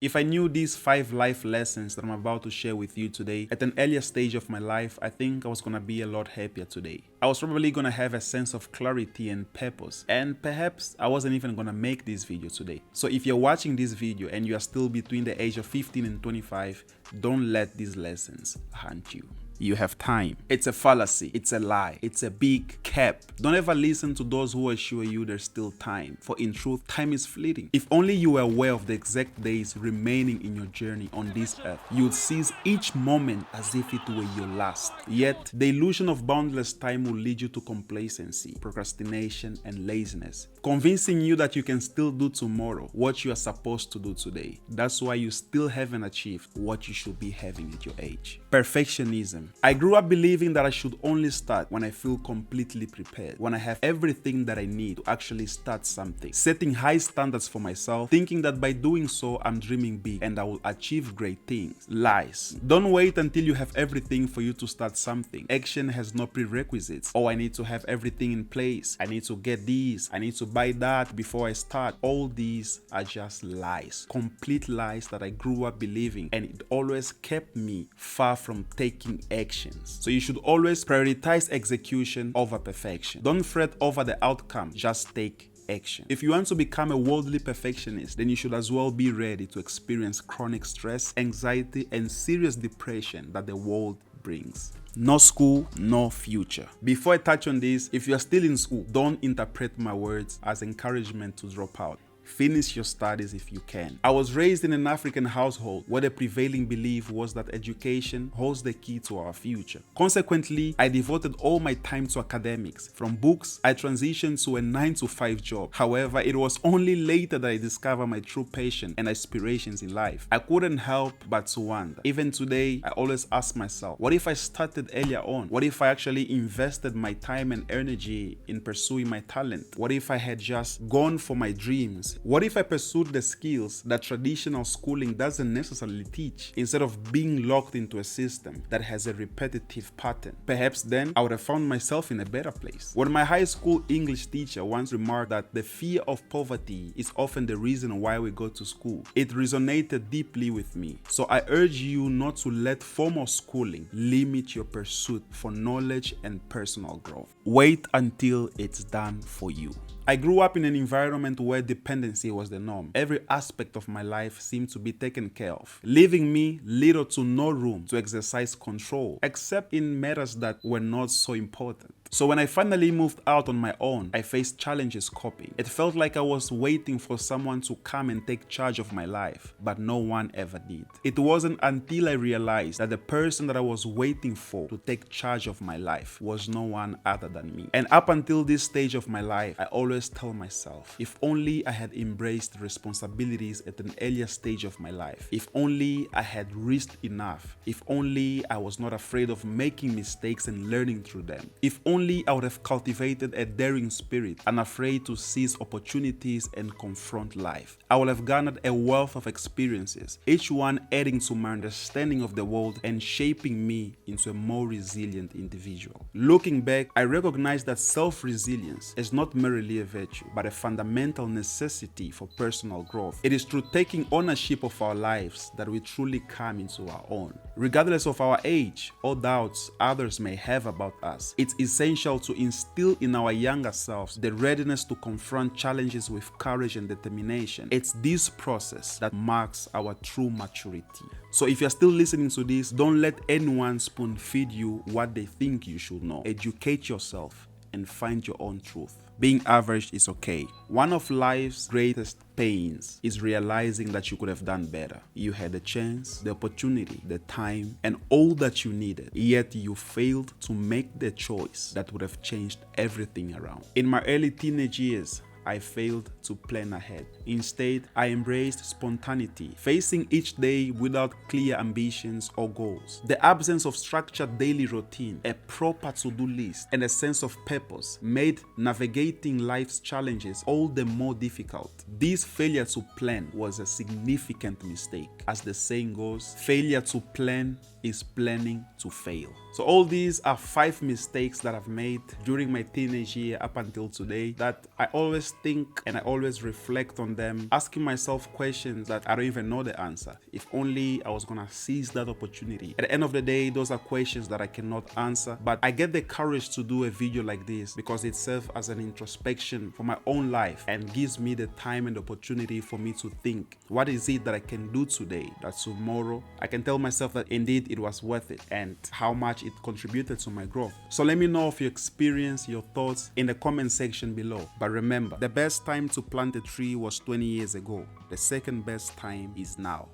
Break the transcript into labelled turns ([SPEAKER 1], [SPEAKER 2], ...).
[SPEAKER 1] If I knew these 5 life lessons that I'm about to share with you today at an earlier stage of my life, I think I was gonna be a lot happier today. I was probably gonna have a sense of clarity and purpose, and perhaps I wasn't even gonna make this video today. So if you're watching this video and you are still between the age of 15 and 25, don't let these lessons haunt you. You have time. It's a fallacy. It's a lie. It's a big cap. Don't ever listen to those who assure you there's still time, for in truth, time is fleeting. If only you were aware of the exact days remaining in your journey on this earth, you'd seize each moment as if it were your last. Yet, the illusion of boundless time will lead you to complacency, procrastination, and laziness, convincing you that you can still do tomorrow what you are supposed to do today. That's why you still haven't achieved what you should be having at your age. Perfectionism. I grew up believing that I should only start when I feel completely prepared, when I have everything that I need to actually start something, setting high standards for myself, thinking that by doing so I'm dreaming big and I will achieve great things. Lies. Don't wait until you have everything for you to start something. Action has no prerequisites. Oh, I need to have everything in place. I need to get these. I need to buy that before I start. All these are just lies. Complete lies that I grew up believing, and it always kept me far from taking actions. So you should always prioritize execution over perfection. Don't fret over the outcome, just take action. If you want to become a worldly perfectionist, then you should as well be ready to experience chronic stress, anxiety, and serious depression that the world brings. No school, no future. Before I touch on this, if you are still in school, don't interpret my words as encouragement to drop out. Finish your studies if you can. I was raised in an African household where the prevailing belief was that education holds the key to our future. Consequently, I devoted all my time to academics. From books, I transitioned to a 9-to-5 job. However, it was only later that I discovered my true passion and aspirations in life. I couldn't help but to wonder. Even today, I always ask myself, what if I started earlier on? What if I actually invested my time and energy in pursuing my talent? What if I had just gone for my dreams? What if I pursued the skills that traditional schooling doesn't necessarily teach, instead of being locked into a system that has a repetitive pattern? Perhaps then I would have found myself in a better place. When my high school English teacher once remarked that the fear of poverty is often the reason why we go to school, it resonated deeply with me. So I urge you not to let formal schooling limit your pursuit for knowledge and personal growth. Wait until it's done for you. I grew up in an environment where dependency was the norm. Every aspect of my life seemed to be taken care of, leaving me little to no room to exercise control, except in matters that were not so important. So when I finally moved out on my own, I faced challenges coping. It felt like I was waiting for someone to come and take charge of my life, but no one ever did. It wasn't until I realized that the person that I was waiting for to take charge of my life was no one other than me. And up until this stage of my life, I always tell myself, if only I had embraced responsibilities at an earlier stage of my life, if only I had risked enough, if only I was not afraid of making mistakes and learning through them, if only I would have cultivated a daring spirit, unafraid to seize opportunities and confront life, I would have garnered a wealth of experiences, each one adding to my understanding of the world and shaping me into a more resilient individual. Looking back, I recognize that self-resilience is not merely a virtue, but a fundamental necessity for personal growth. It is through taking ownership of our lives that we truly come into our own. Regardless of our age or doubts others may have about us, it's essential to instill in our younger selves the readiness to confront challenges with courage and determination. It's this process that marks our true maturity. So if you're still listening to this, don't let anyone spoon feed you what they think you should know. Educate yourself and find your own truth. Being average is okay. One of life's greatest pains is realizing that you could have done better. You had the chance, the opportunity, the time, and all that you needed, yet you failed to make the choice that would have changed everything around. In my early teenage years, I failed to plan ahead. Instead, I embraced spontaneity, facing each day without clear ambitions or goals. The absence of structured daily routine, a proper to-do list, and a sense of purpose made navigating life's challenges all the more difficult. This failure to plan was a significant mistake. As the saying goes, failure to plan is planning to fail. So all these are 5 mistakes that I've made during my teenage year up until today that I always think and I always reflect on them, asking myself questions that I don't even know the answer. If only I was gonna seize that opportunity. At the end of the day, those are questions that I cannot answer, but I get the courage to do a video like this because it serves as an introspection for my own life and gives me the time and opportunity for me to think, what is it that I can do today that tomorrow I can tell myself that indeed it was worth it and how much it contributed to my growth. So let me know of your experience, your thoughts in the comment section below. But remember, the best time to plant a tree was 20 years ago. The second best time is now.